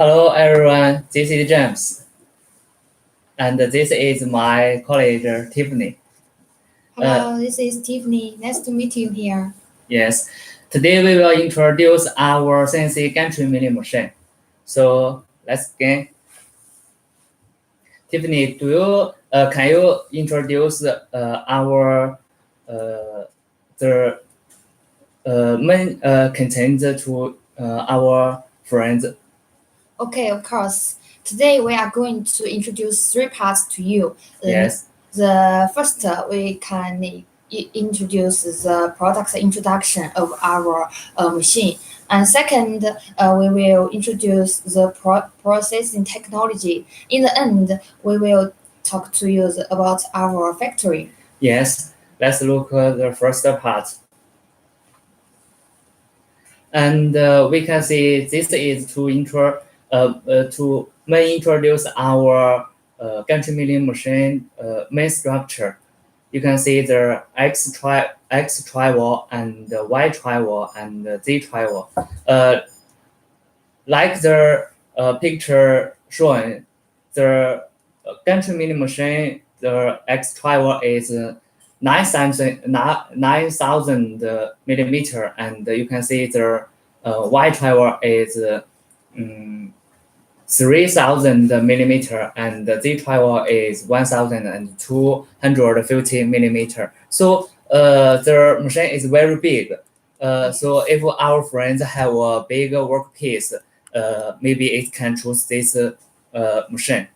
Hello everyone, this is James, and this is my colleague Tiffany. Hello, this is Tiffany. Nice to meet you here. Yes, today we will introduce our CNC gantry milling machine. So let's begin. Tiffany, can you introduce our the main content to our friends? Okay, of course. Today we are going to introduce three parts to you. Yes. The first, we can introduce the product introduction of our machine. And second, we will introduce the processing technology. In the end, we will talk to you about our factory. Yes, let's look at the first part. And we can see this is to introduce our gantry milling machine main structure. You can see the X tri-wall and the Y tri-wall and the Z tri-wall. Like the picture showing, the gantry milling machine, the X tri-wall is 9,000 millimeter, and you can see the Y tri-wall is 3,000 millimeter, and the Z tri-wall is 1,250 millimeter. So the machine is very big. So if our friends have a big workpiece, maybe it can choose this machine.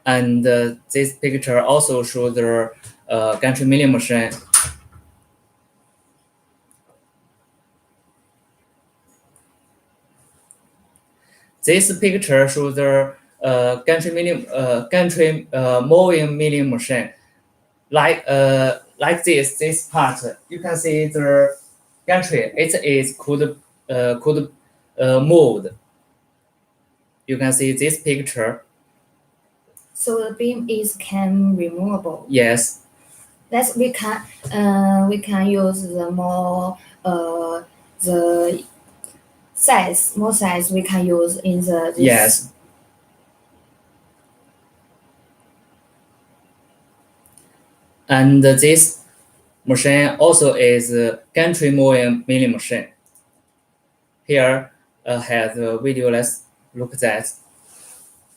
And this picture also shows the gantry milling machine. This picture shows the gantry mowing milling machine. Like this part, you can see the gantry. It is could moved. You can see this picture. So the beam can removable. Yes. That we can use the the more size we can use in the this. Yes. And this machine also is a gantry mowing milling machine. Here has a video. Let's look at that.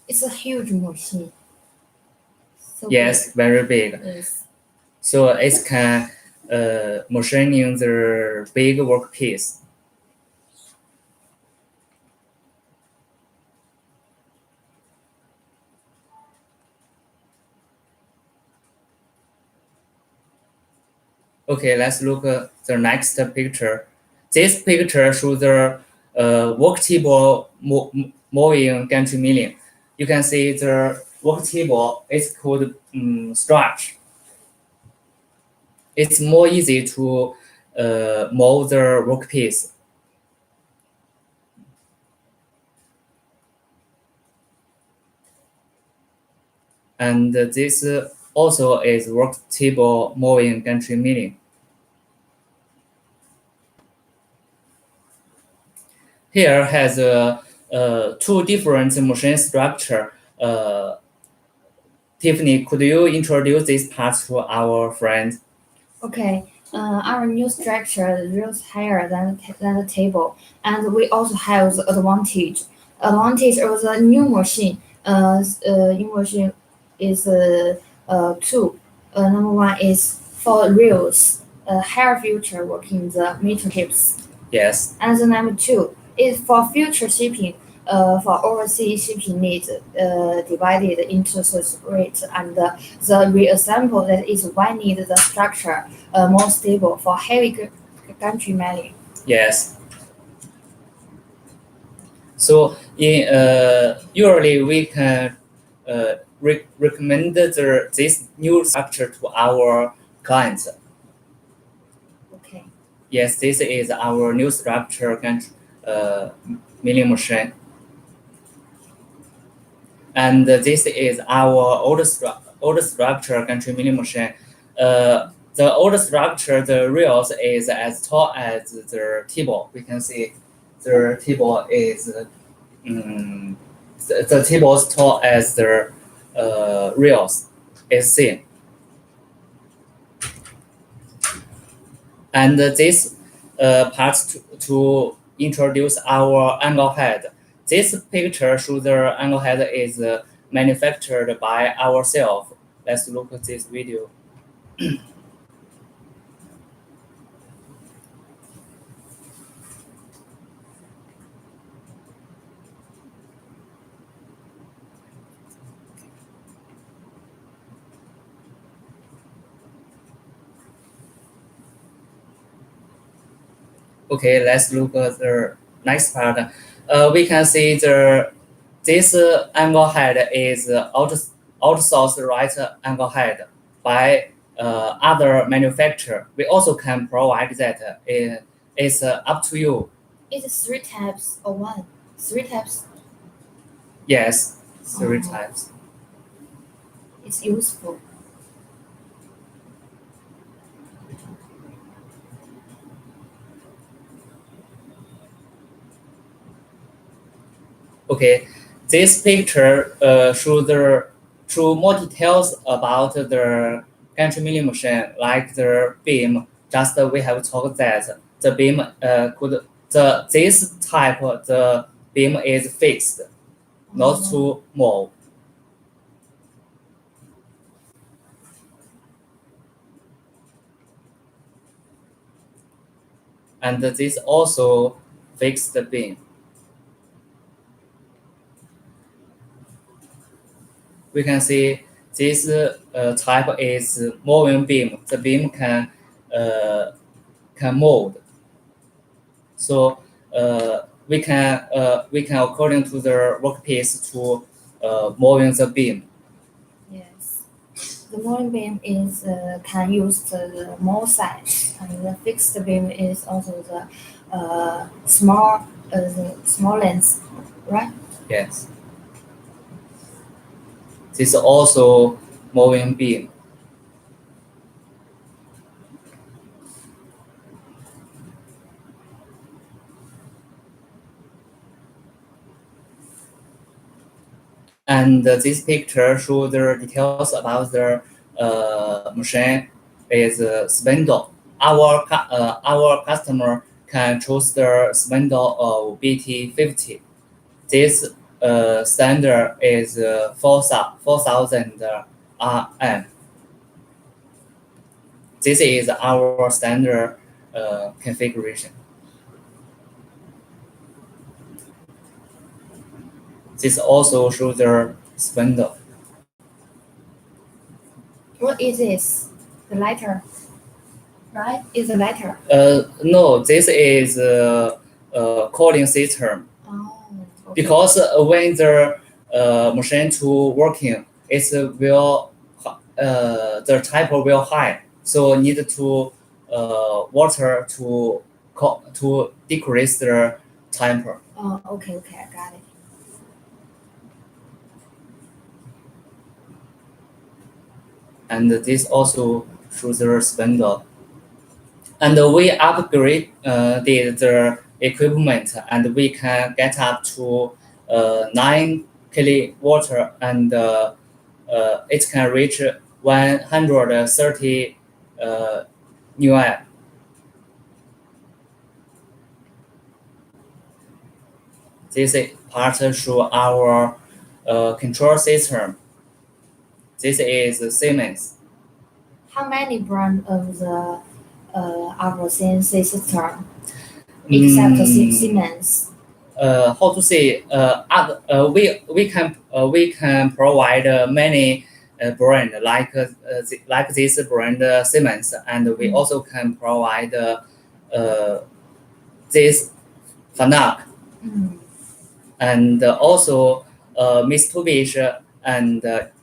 It's a huge machine. So yes, big. very big. Yes. So it can machining the big workpiece. Okay, let's look at the next picture. This picture shows the work table mowing gantry milling. You can see the work table is called stretch. It's more easy to mow the workpiece. And this also is work table mowing gantry milling. Here has two different machine structure. Tiffany, could you introduce this part to our friends? Okay. Our new structure runs higher than the table, and we also have the advantage. Advantage of the new machine. New machine is two. Number one is for reels, higher future working the meter tips. Yes. And the number two is for future shipping. For overseas shipping needs divided into separate, and the reassemble that is why need the structure more stable for heavy gantry milling. Yes. So in usually we can recommend this new structure to our clients. Okay. Yes, this is our new structure gantry milling machine. And this is our old structure gantry milling machine. the old structure, the rails is as tall as the table. We can see the table is the table is tall as the rails is thin. And this part to introduce our angle head. This picture shows the angle head is manufactured by ourselves. Let's look at this video. Okay, let's look at the next part. We can see this angle head is outsourced right angle head by other manufacturer. We also can provide that. It's up to you. It's three types or one? Three types. Yes, three Oh. types. It's useful. Okay, this picture show more details about the gantry milling machine, like the beam. Just we have talked that the beam could this type the beam is fixed, not to move. And this also fixed the beam. We can see this type is moving beam. The beam can move. So we can according to the workpiece to moving the beam. Yes. The moving beam is can use the more size, and the fixed beam is also the small length, right? Yes. This is also moving beam. And this picture shows the details about the machine is spindle. Our customer can choose the spindle of BT50. This standard is 4,000 RM. This is our standard configuration. This also shows the spindle. What is this? The lighter, right? Is a lighter. No, this is cooling system. Oh. Okay. Because when the machine to working, it will the temper will high, so need to water to decrease the temper. Oh, okay, I got it. And this also shows the spindle. And we upgrade the equipment, and we can get up to 9 kilowatt, and it can reach 130 Newton. This part show our control system. This is Siemens. How many brand of the our CNC system except Siemens? How to say? We can provide many brand like this brand Siemens, and we also can provide this Fanuc, and also Mitsubishi and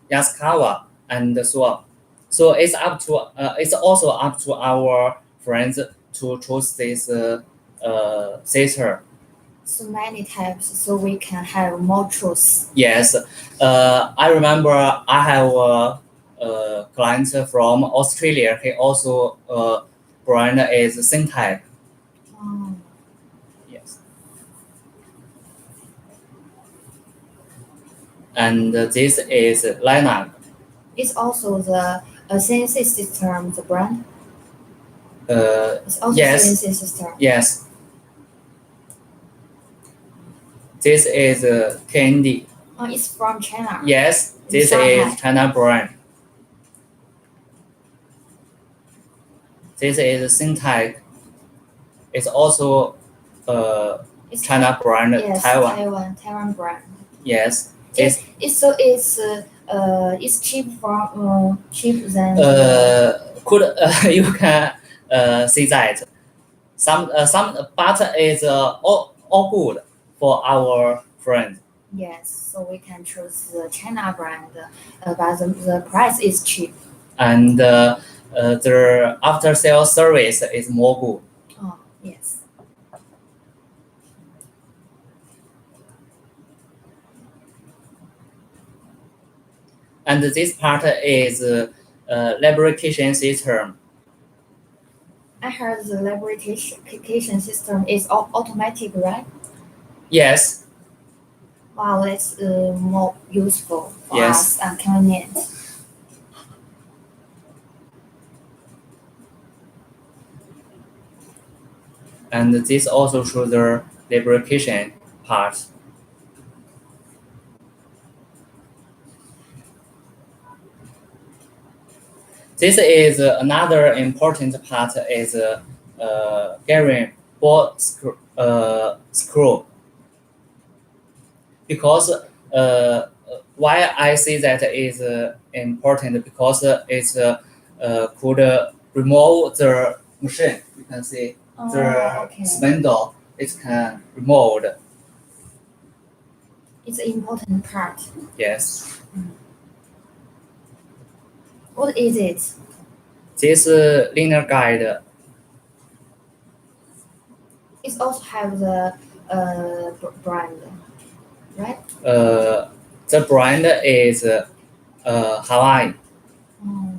Yaskawa and so on. So it's up to it's also up to our friends to choose this system. So many types, so we can have more choice. Yes, I remember I have client from Australia. He also brand is Syntec. Oh, Yes. And this is Linux. it's also the CNC system, the brand. It's also Yes. CNC system. Yes. This is Candy. It's from China. Yes, In this Shanghai. is China brand. This is Syntec. It's also It's China brand, yes, Taiwan brand. Yes. This It's cheap from cheap than could you can see that some but is all good for our friend. yes, so we can choose the China brand, but the price is cheap. And their after sales service is more good. Oh yes. And this part is lubrication system. I heard the lubrication system is automatic, right? Yes. Wow, that's more useful for Yes. us and convenient. And this also shows the lubrication part. This is another important part is gearing ball screw. Because why I say that is important because it could remove the machine. You can see the Okay. spindle. It can remove. It's an important part. Yes. What is it? This linear guide. It also have the brand, right? The brand is Hawaii. Oh.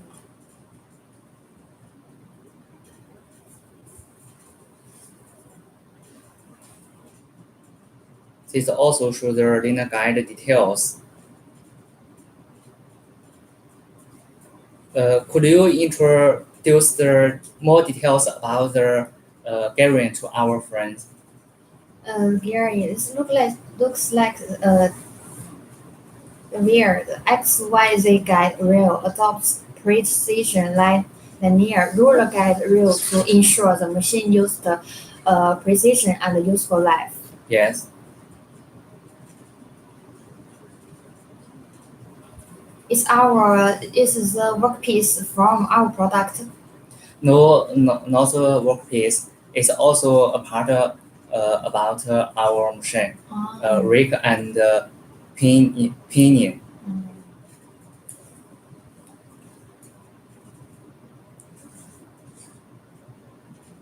This also shows the linear guide details. Could you introduce the more details about the gearing to our friends? Gary, this looks like weird. XYZ guide rail adopts precision linear ruler guide rail to ensure the machine used precision and useful life. Yes. It's the workpiece from our product. No, not a workpiece. It's also a part about our machine, rig and pinion.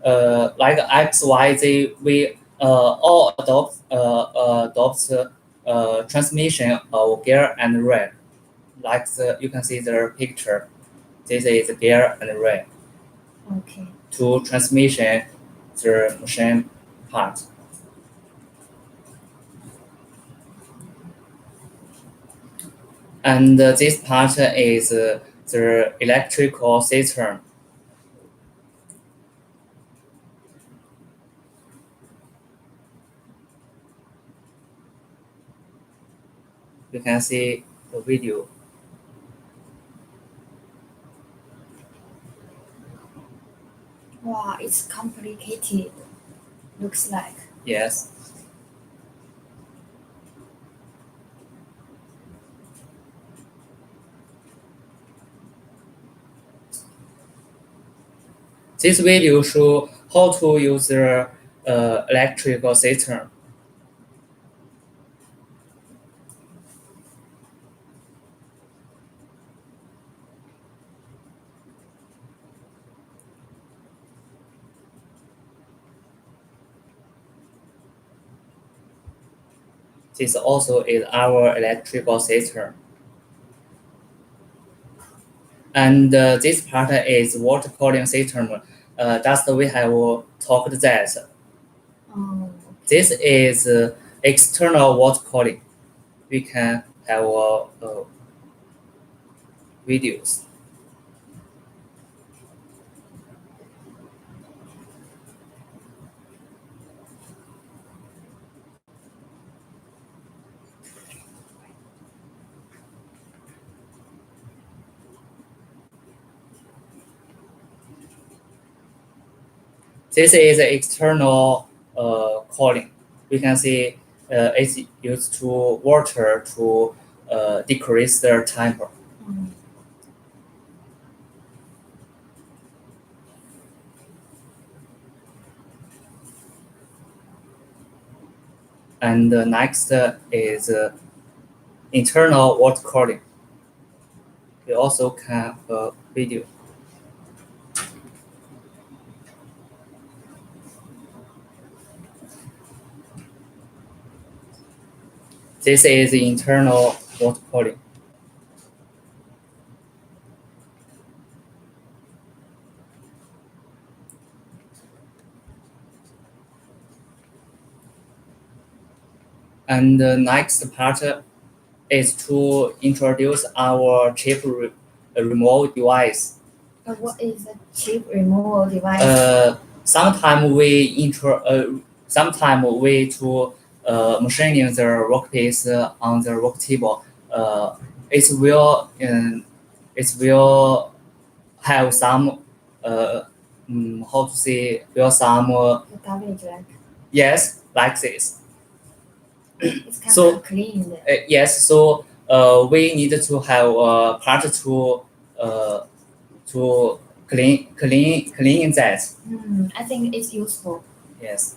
Like XYZ, we all adopt transmission of gear and rail. Like you can see the picture. This is gear and rail. Okay. To transmission the machine part. And this part is the electrical system. You can see the video. Wow, it's complicated. Looks like. Yes. This video shows how to use the electrical system. This also is our electrical system. And this part is water cooling system. Just we have talked that. Oh, This is external water cooling. We can have videos. This is external cooling. We can see it's used to water to decrease the temperature. mm. And next is internal water cooling. We also can video. This is internal water cooling. And the next part is to introduce our chip removal device. What is a chip removal device? Sometimes we to machining the workpiece on the work table. It will have some how to say will some The garbage like yes like this. it's kind So of cleaned. Yes, so we need to have a part to clean that. I think it's useful. Yes.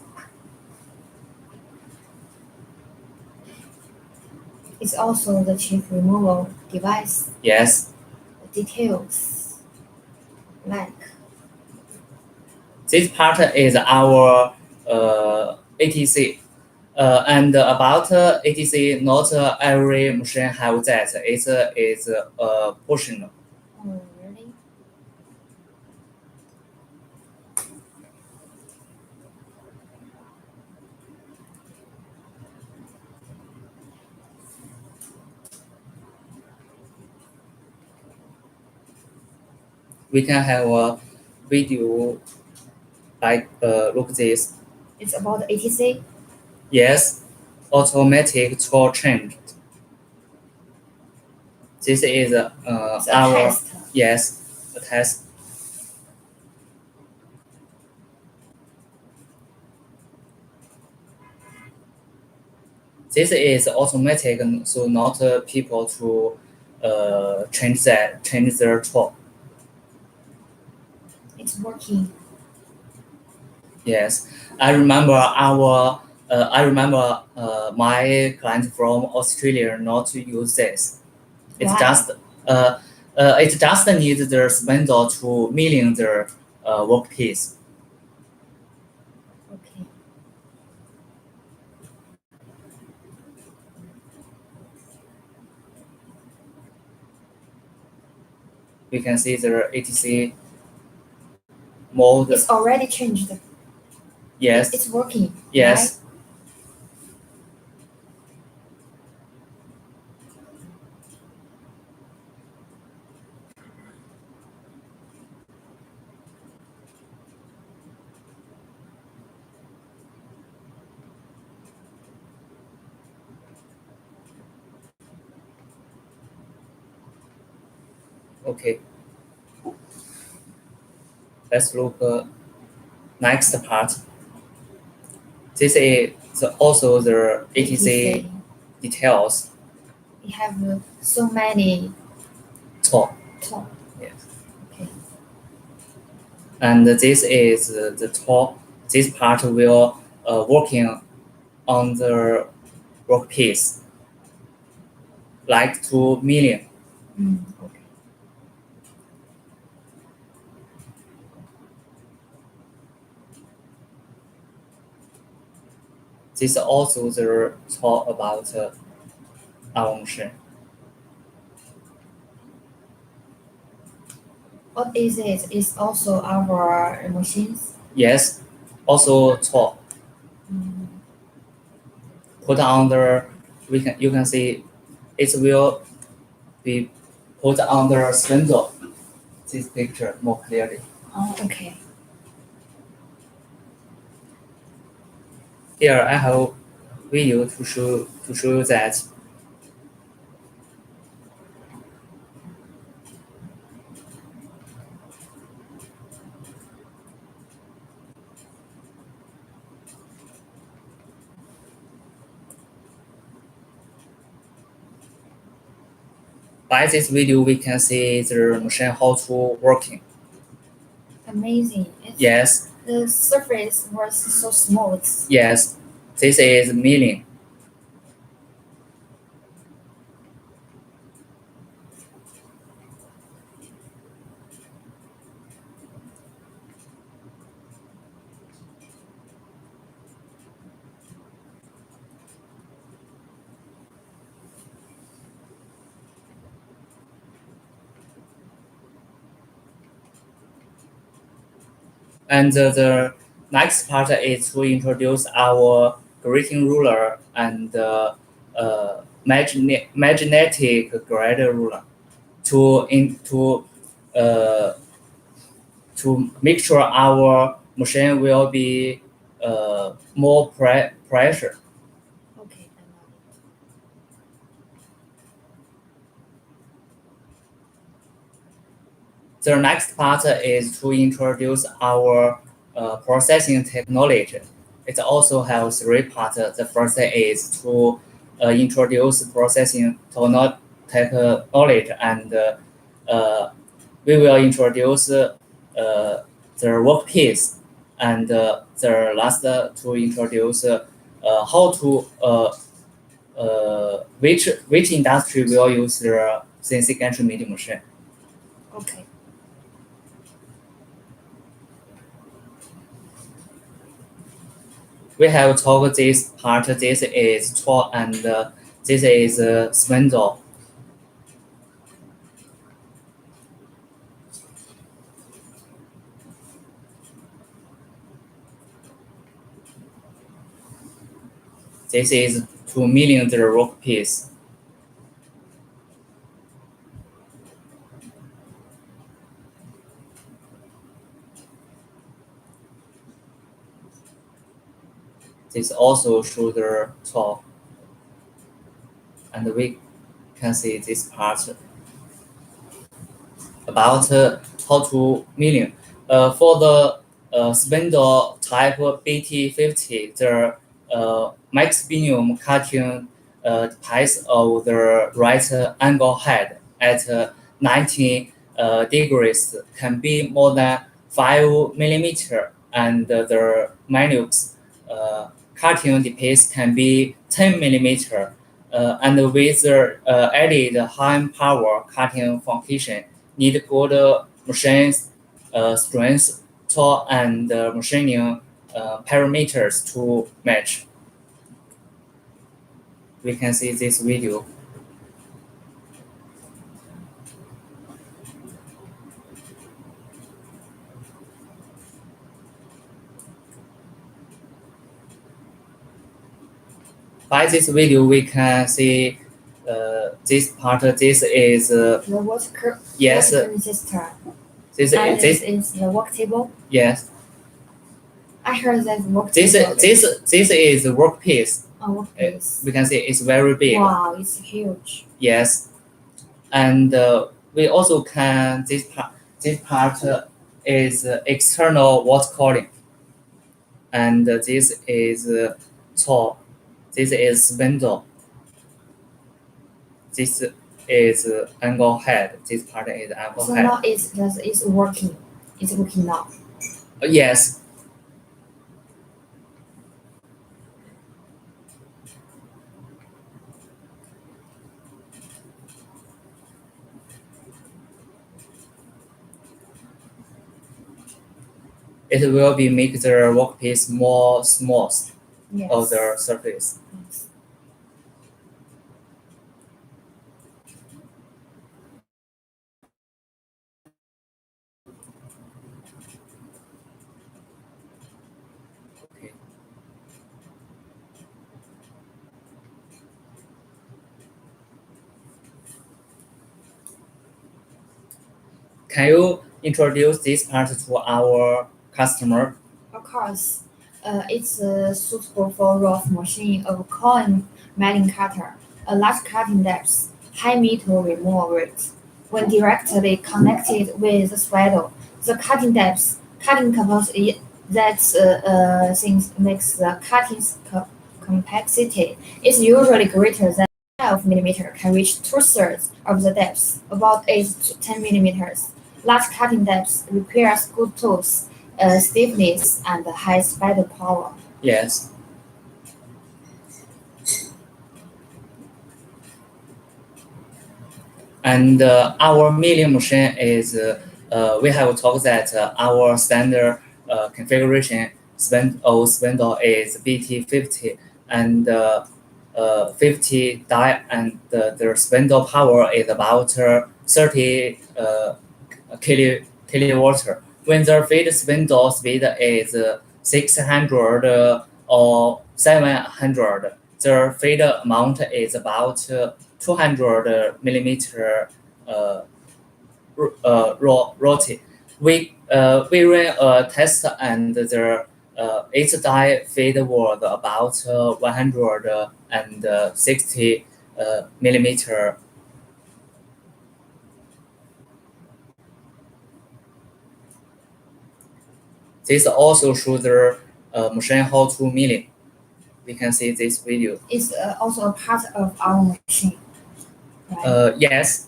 It's also the chip removal device. Yes. The details like This part is our ATC. And about ATC, not every machine have that. It is portion. oh really? We can have a video like look this. It's about the ATC. Yes, automatic tool change. This is It's a our test. yes a test. This is automatic, so not people to change their tool. It's working. Yes, I remember my client from Australia not to use this. It's Why? just it just needs the spindle to milling their workpiece. Okay. We can see the ATC mode. It's already changed. Yes. It's working. Yes. Okay. Let's look next part. This is also the ATC details. We have so many Top. top. Yes. Okay. And this is the top. This part will working on the workpiece like 2 million. Okay. This is also the talk about our machine. What is it? It's also our machines. Yes, also tall. Mm. Put on the you can see it will be put on the spindle. This picture more clearly. Oh, okay. Here I have video to show you that. By this video, we can see the machine how to working. Amazing. Yes, The surface was so smooth. yes. This is milling. And the next part is to introduce our grating ruler and magnetic grader ruler uh, to make sure our machine will be more pressure. Okay, I know it. The next part is to introduce our processing technology. It also has three parts. The first is to introduce processing technology, and we will introduce the workpiece, and the last to introduce how to which industry will use the CNC gantry milling machine. Okay. We have talked this part. This is tool, and this is spindle. This is to milling the workpiece. This also show the tool, and we can see this part about how to milling. For the spindle type BT50, the maximum cutting depth of the right angle head at 90 degrees can be more than 5 millimeter, and the max cutting depth can be 10 millimeter. And with the added high power cutting function, need good machine strength, torque, and machining parameters to match. We can see this video. By this video, we can see this part. This is The water yes. resistor. This And this is the work table. yes. I heard that work This table. this is the workpiece. A workpiece. We can see it's very big. Wow, it's huge. Yes, and we also can this part is external water cooling, and this is tool. This is spindle. This is angle head. This part is angle So head. now it's working. It's working now. Yes. It will be make the workpiece more smooth Yes. of the surface. Yes. can you introduce this part to our customer? Of course, it's suitable for rough machine of coin milling cutter, a large cutting depth, high metal removal rate. When directly connected with the spindle, the cutting depth, cutting capacity that things makes the cutting complexity is usually greater than 12 millimeter can reach two-thirds of the depth, about 8 to 10 millimeters. Large cutting depth requires good tools, stiffness, and high spindle power. Yes. And our milling machine is, we have talked that our standard configuration spindle is BT50 and 50 die, and the spindle power is about 30 kilowatt. When the feed spindle speed is 600 or 700, the feed amount is about 200 millimeter rotate. We ran a test and the each die feed was about 160 millimeter. This also shows the machine how to milling. We can see this video. It's also a part of our machine. Yes.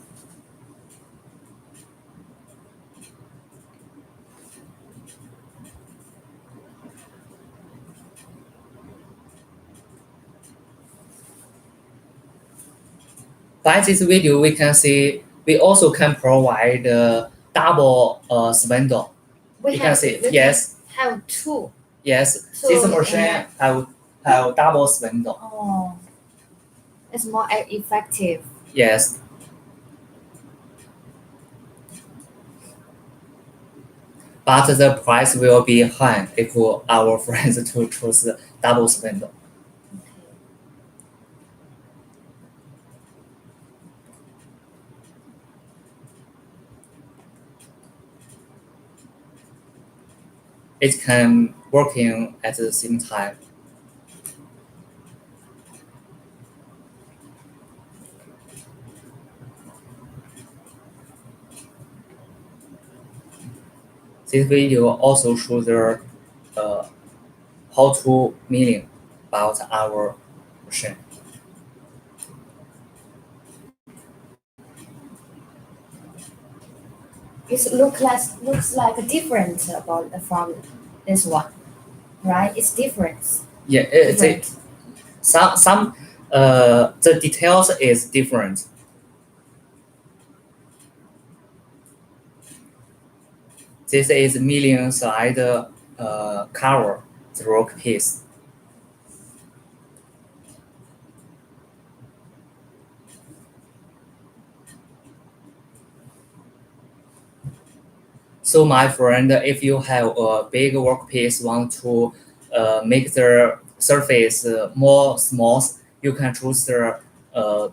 By this video, we can see we also can provide double spindle. We You have, can see, we yes, can have two. yes. So, This machine have double spindle. Oh, it's more effective. Yes. But the price will be high if our friends to choose double spindle. It can working at the same time. This video also shows the how to milling about our machine. It looks like different about from this one, right? It's different. Yeah, Different. some the details is different. This is milling side cover the rock piece. So my friend, if you have a big workpiece, want to make the surface more smooth, you can choose the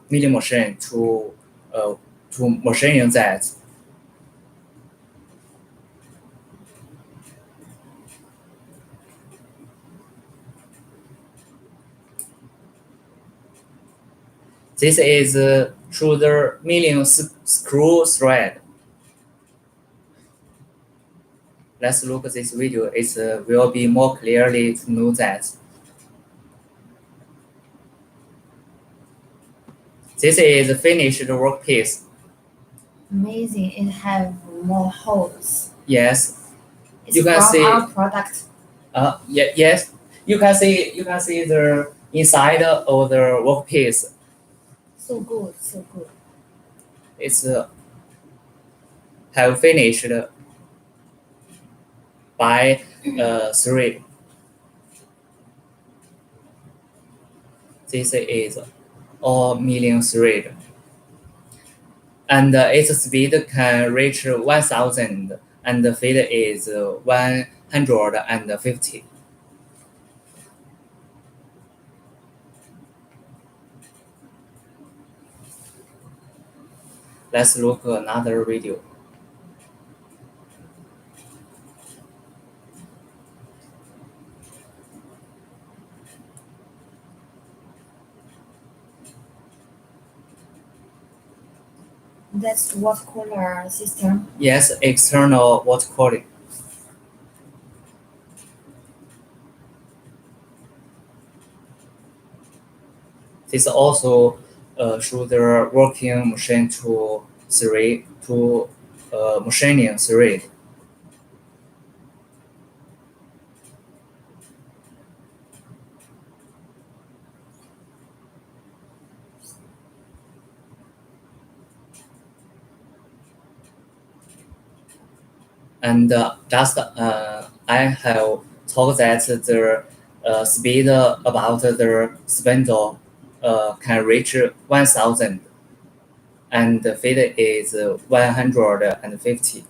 milling machine to machine that. This is through the milling screw thread. Let's look at this video. It will be more clearly to know that. This is finished workpiece. Amazing. It have more holes. Yes. It's You can from see- our product. Yes. You can see the inside of the workpiece. So good, so good. It's have finished by thread. This is all milling thread, and its speed can reach 1,000, and the feed is 150. Let's look another video. That's water cooler system. Yes, external water cooling. This also show the working machine to machining thread. And I have talked that the speed about the spindle can reach 1,000 and the feed is 150.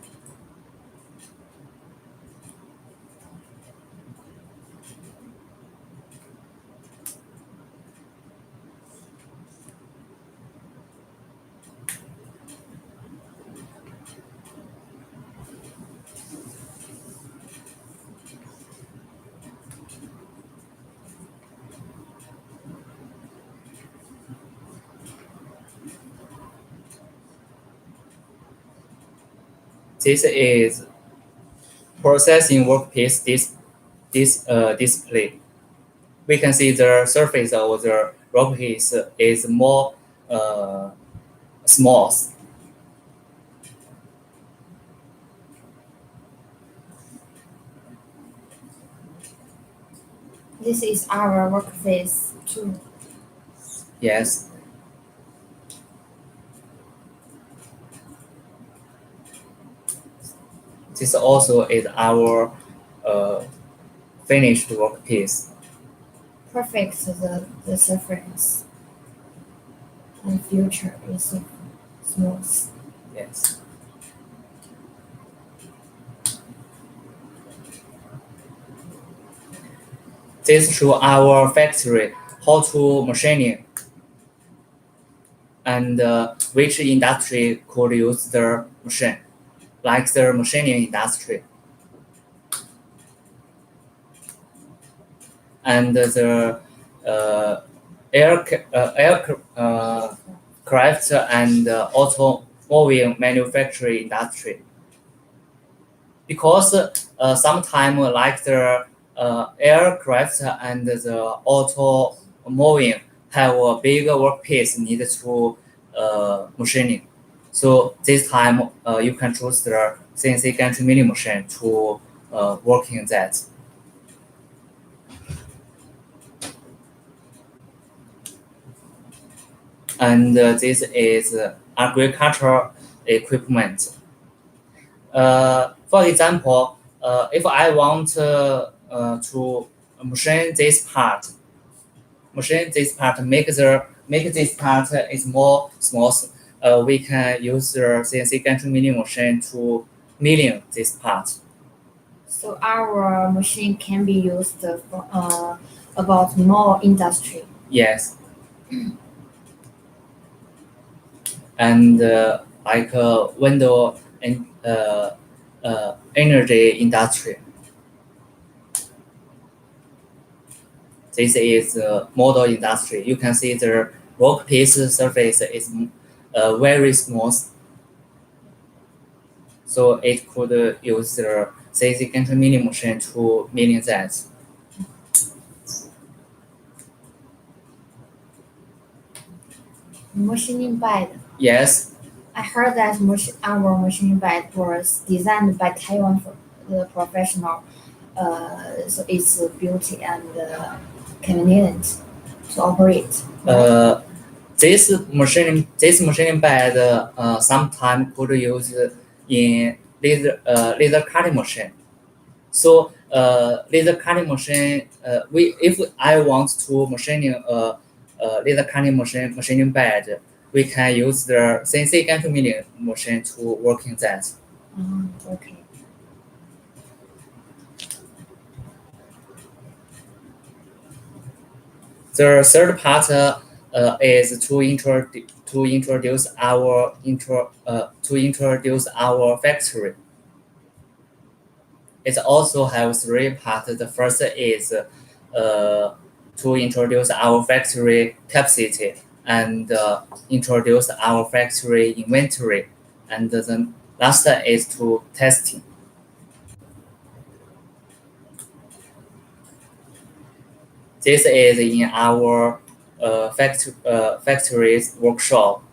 This is processing workpiece display. We can see the surface of the workpiece is more smooth. This is our workplace too. Yes. This also is our finished workpiece. Perfect the surface and future is smooth. Yes. This show our factory how to machining and which industry could use the machine, like the machining industry. And the uh, aircraft and automobile manufacturing industry. Because sometimes like the aircraft and the automobile have a big workpiece needed to machining. So this time you can choose the CNC gantry milling machine to working that. And this is agricultural equipment. For example, if I want to machine this part, make this part is more smooth. We can use the CNC gantry milling machine to milling this part. So our machine can be used for about more industry. Yes. And like window and energy industry. This is model industry. You can see the workpiece surface is very smooth, so it could use the CNC gantry milling machine to milling that. Machining bed. Yes. I heard that our machining bed was designed by Taiwan for the professional. So it's beauty and convenient to operate. Uh, this machining bed sometimes could use in laser cutting machine. So laser cutting machine, we if I want to machining laser cutting machine machining bed, we can use the CNC gantry milling machine to working that. Okay. The third part is to introduce our factory. It also has three parts. The first is to introduce our factory capacity. and introduce our factory inventory. And the last is to testing. This is in our factory's workshop.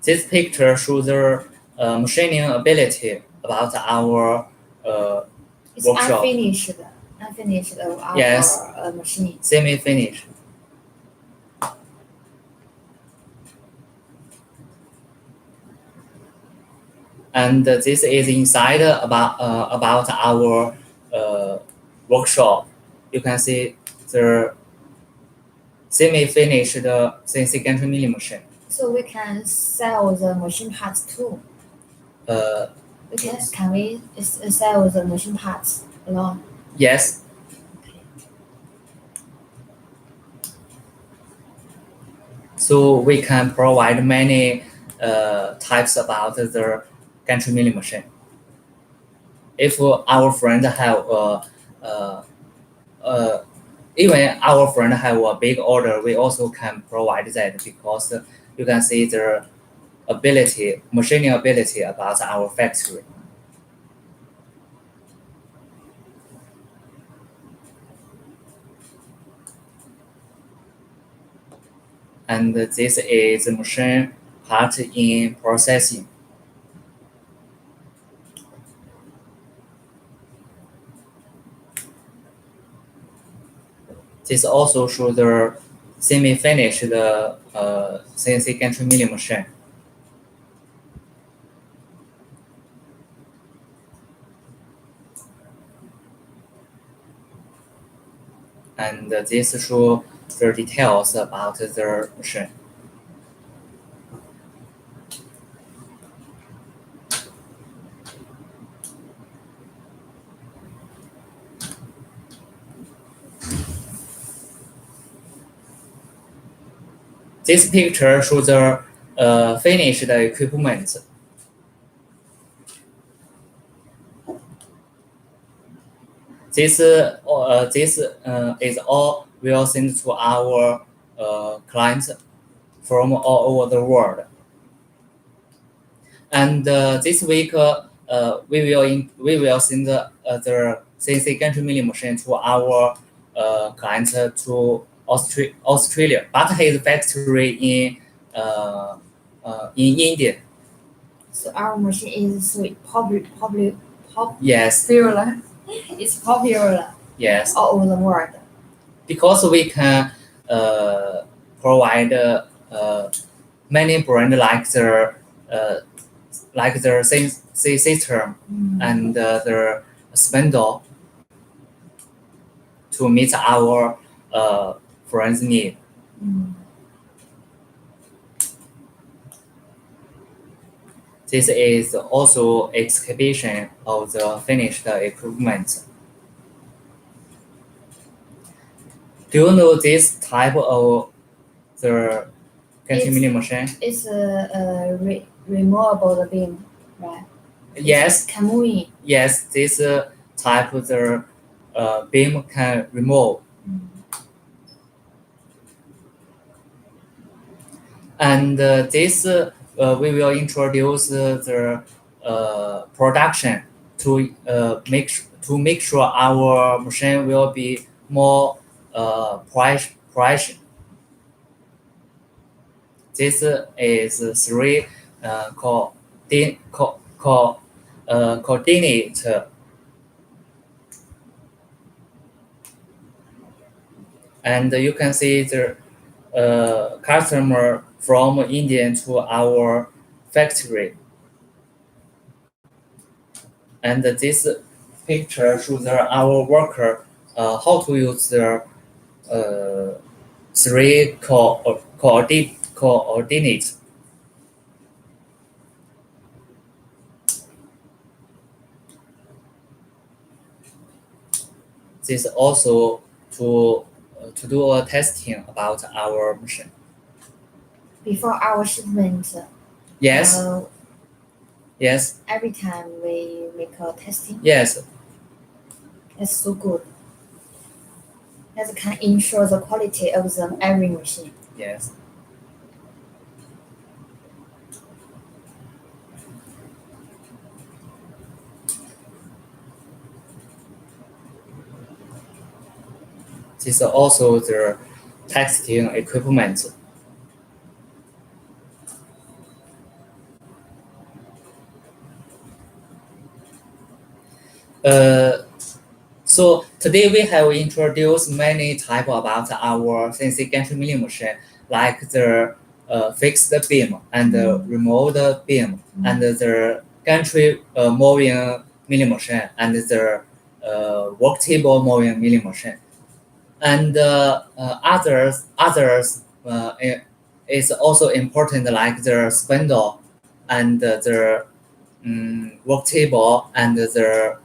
This picture shows the machining ability about our It's workshop. unfinished of our Yes. machine. Semi-finished. And this is inside about our workshop. You can see the semi-finished CNC gantry milling machine. So we can sell the machine parts too. Uh, Can we sell the machine parts alone? yes. So we can provide many types about the gantry milling machine. If our friend have even our friend have a big order, we also can provide that because you can see the ability, machining ability about our factory. And this is the machine part in processing. This also shows the semi-finished CNC gantry milling machine. And this shows the details about the machine. This picture shows the finished equipment. This is all will send to our clients from all over the world. And this week we will send the CNC gantry milling machine to our clients to Australia, but his factory in India. So our machine is so popular. Yes. It's popular Yes. all over the world. Because we can provide many brands like the system and the spindle to meet our friends' need. This is also exhibition of the finished equipment. Do you know this type of the gantry milling machine? It's a removable beam, right? Yes. Can move. Yes, this type of the beam can remove. And this we will introduce the production to make sure our machine will be more price. This is three coordinate. And you can see the customer from India to our factory. And this picture shows our worker how to use the three coordinates. This also to do a testing about our machine. Before our shipment. Yes. Yes. Every time we make a testing. Yes. That's so good. that can ensure the quality of the every machine. Yes. This is also the testing equipment. So today we have introduced many type about our CNC gantry milling machine, like the fixed beam and the remote beam and the gantry moving milling machine and the work table moving milling machine. And others is also important like the spindle and the work table and the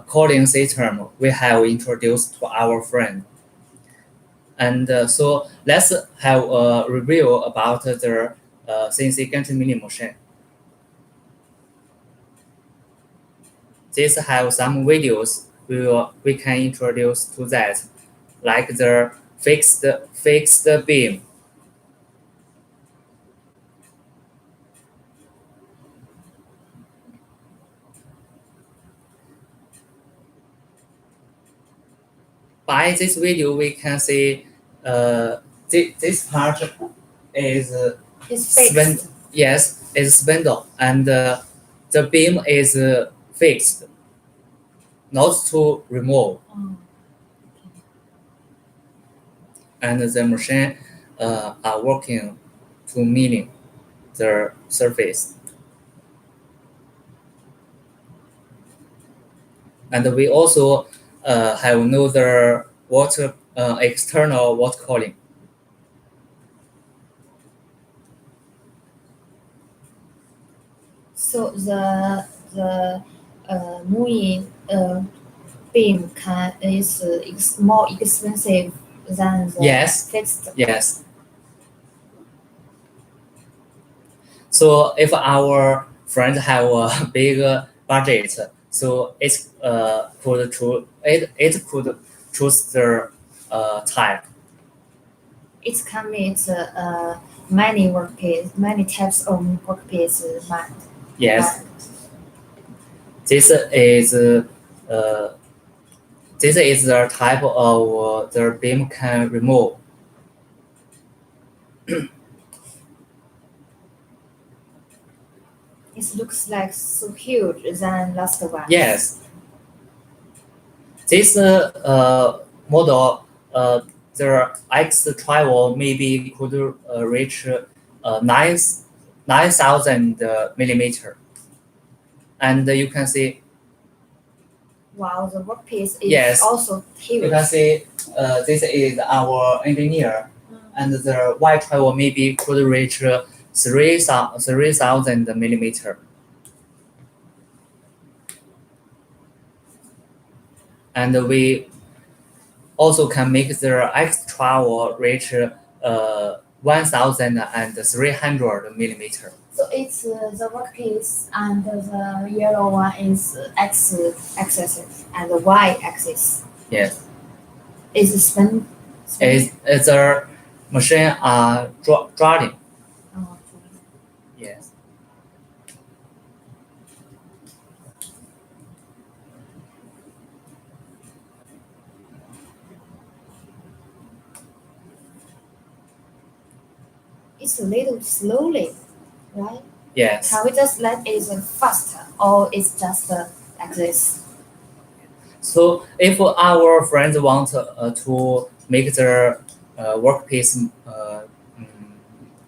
calling system we have introduced to our friend. And so let's have a review about the CNC gantry milling machine. These have some videos we can introduce to that, like the fixed beam. By this video, we can see this part is It's fixed. yes, is spindle, and the beam is fixed, not to remove, and the machine are working to milling the surface. And we also have another water external water cooling. So the moving beam is more expensive than the Yes. fixed. Yes. So if our friends have a big budget, so it could choose the type. It can meet many types of workpiece mind. Yes, this is uh, this is the type of the beam can remove. It looks like so huge than last one. Yes, this model the X travel maybe could reach 9,000 millimeter, and you can see. Wow, the workpiece is Yes. also huge. You can see this is our engineer, and the Y travel maybe could reach 3,000 millimeter. And we also can make the X travel reach 1,300 millimeter. So it's the workpiece and the yellow one is X axis and the Y axis. Yes. Is spin. It's a machine drawing. Oh, Yes. it's a little slowly, right? Yes. Can we just let it faster or it's just like this? So if our friends want to make their workpiece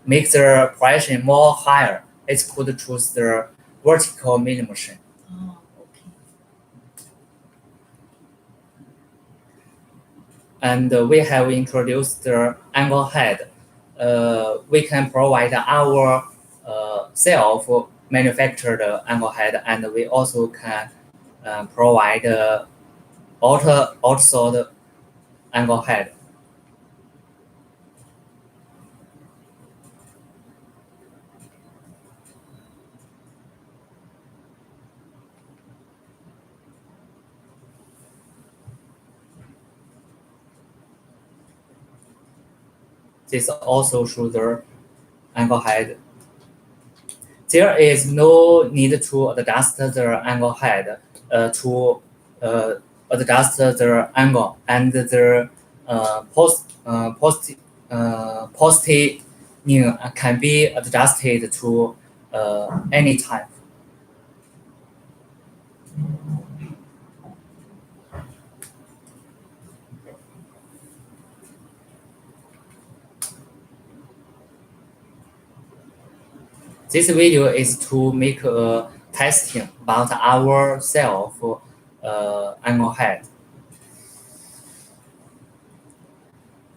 make their pricing more higher, it could choose the vertical milling machine. Oh, okay. And we have introduced the angle head. We can provide our self manufactured angle head, and we also can provide outsourced angle head. This also shows the angle head. There is no need to adjust the angle head to adjust the angle, and the positioning can be adjusted to any time. This video is to make a testing about our self angle head.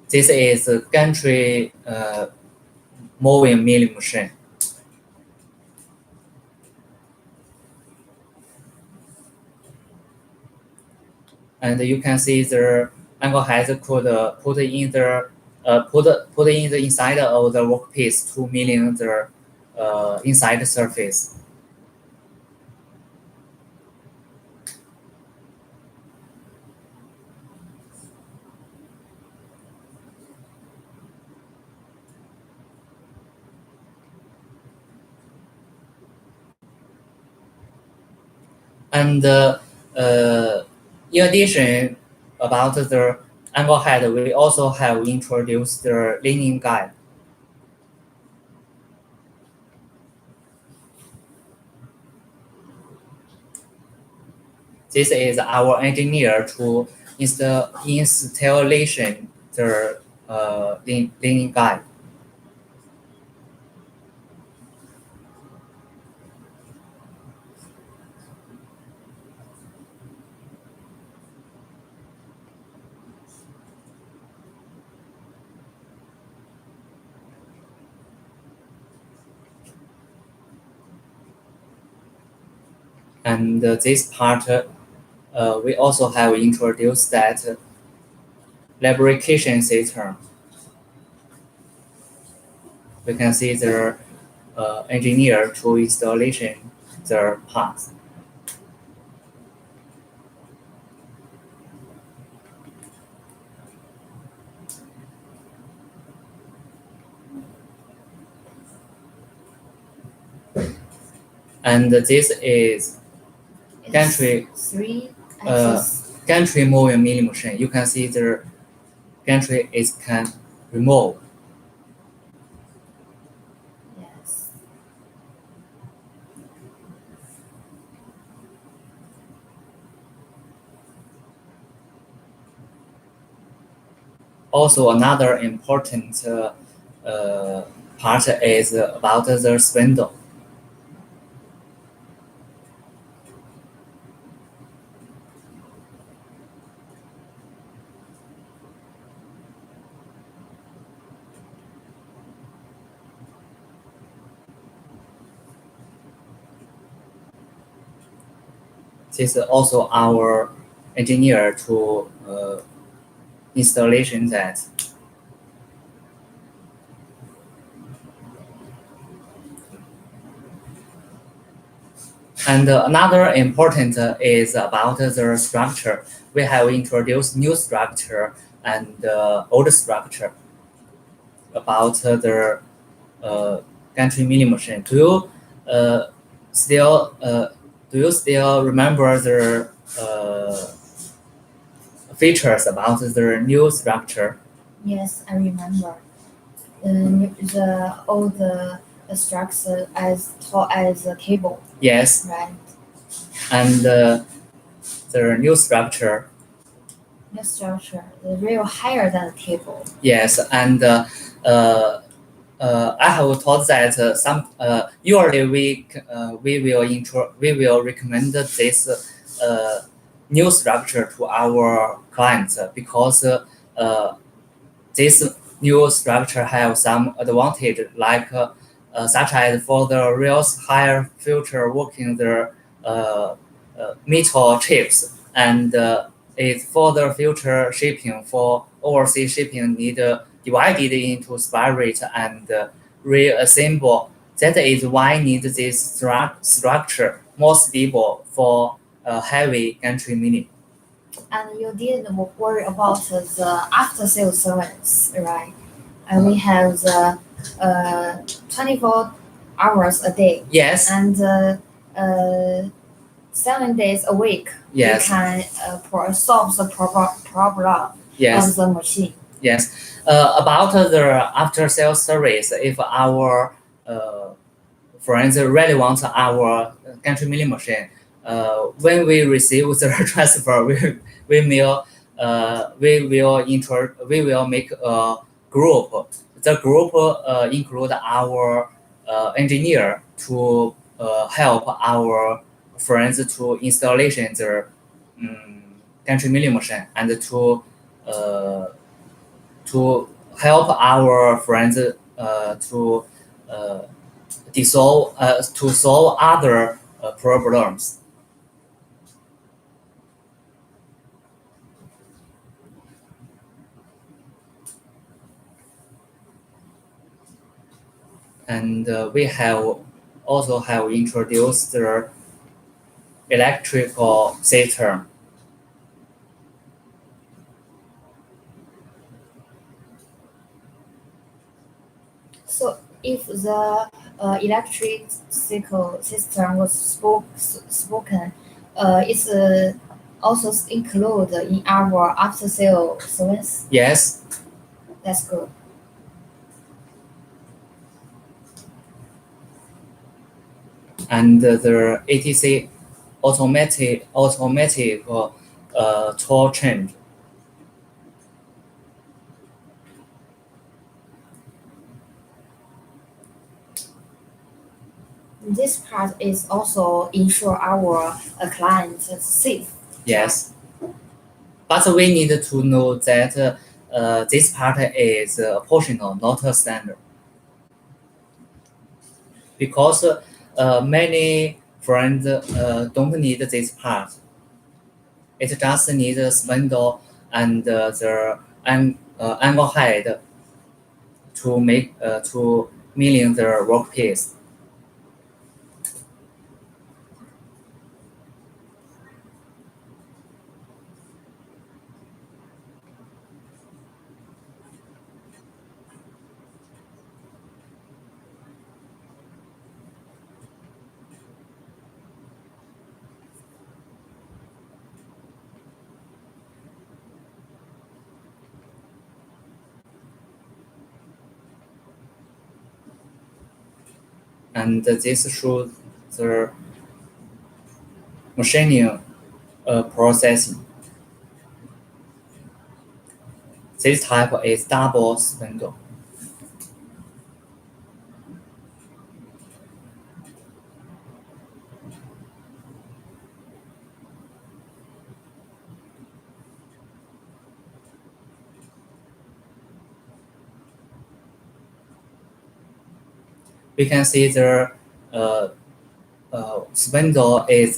This is a gantry moving milling machine. And you can see the angle head could put in the inside of the workpiece to milling the inside surface. And in addition, about the angle head, we also have introduced the leaning guide. This is our engineer to installation the leaning guide. And this part, we also have introduced that lubrication system. We can see the engineer to installation the parts. And this is gantry gantry moving milling machine. You can see the gantry is can remove. Yes. Also, another important part is about the spindle. This is also our engineer to installation that. And another important is about the structure. We have introduced new structure and old structure about the gantry milling machine. Still do you still remember the features about the new structure? Yes, I remember. All the structure as tall as a cable, Yes, right? and the new structure. The structure is real higher than a cable. Yes, and I have thought that usually we will recommend this new structure to our clients because this new structure have some advantage such as for the rails higher filter working the metal chips and its further future shipping for overseas shipping need divided into separate and reassemble. That is why need this structure more stable for heavy gantry milling. And you didn't worry about the after sales service, right? and we have the 24 hours a day Yes. and 7 days a week. Yes. We can solve the problem Yes. of the machine. Yes. About the after sales service, if our friends really want our gantry milling machine, when we receive the transfer, we will make a group. The group include our engineer to help our friends to installation the gantry milling machine and uh, to help our friends uh, to solve other problems. And we have also have introduced the electrical system. So if the electrical system was spoken, it's also included in our after sale service. Yes. That's good. And the ATC automatic tool change. This part is also ensure our client safe. Yes. But we need to know that this part is optional, not a standard. Because many friends don't need this part. It just needs a spindle and the angle head to make to milling the workpiece. And this shows the machining processing. This type is double spindle. We can see the spindle is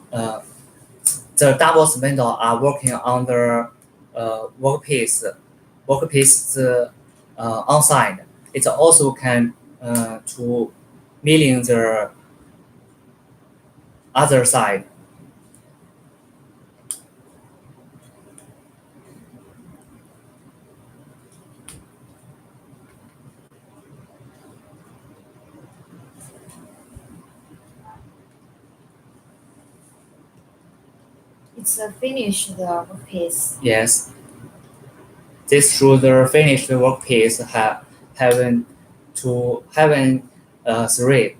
the double spindle are working on the workpiece on side. It also can to milling the other side. It's a finished piece. Yes, this should the finished workpiece having three.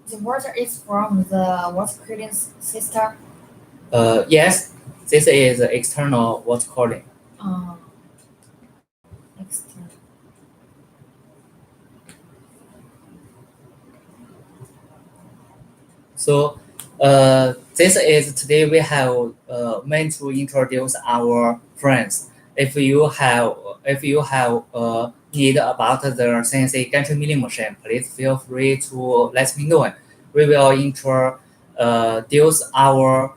The water is from the water cooling system. Yes, this is external water cooling. External. So this is today we have meant to introduce our friends. If you have need about the CNC gantry milling machine, please feel free to let me know. We will introduce our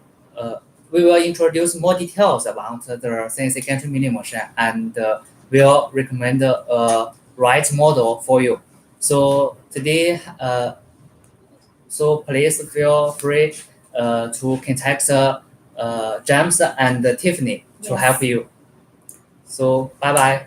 we will introduce more details about the CNC gantry milling machine and will recommend a right model for you. So today so please feel free to contact James and Tiffany to Yes. help you. So bye bye.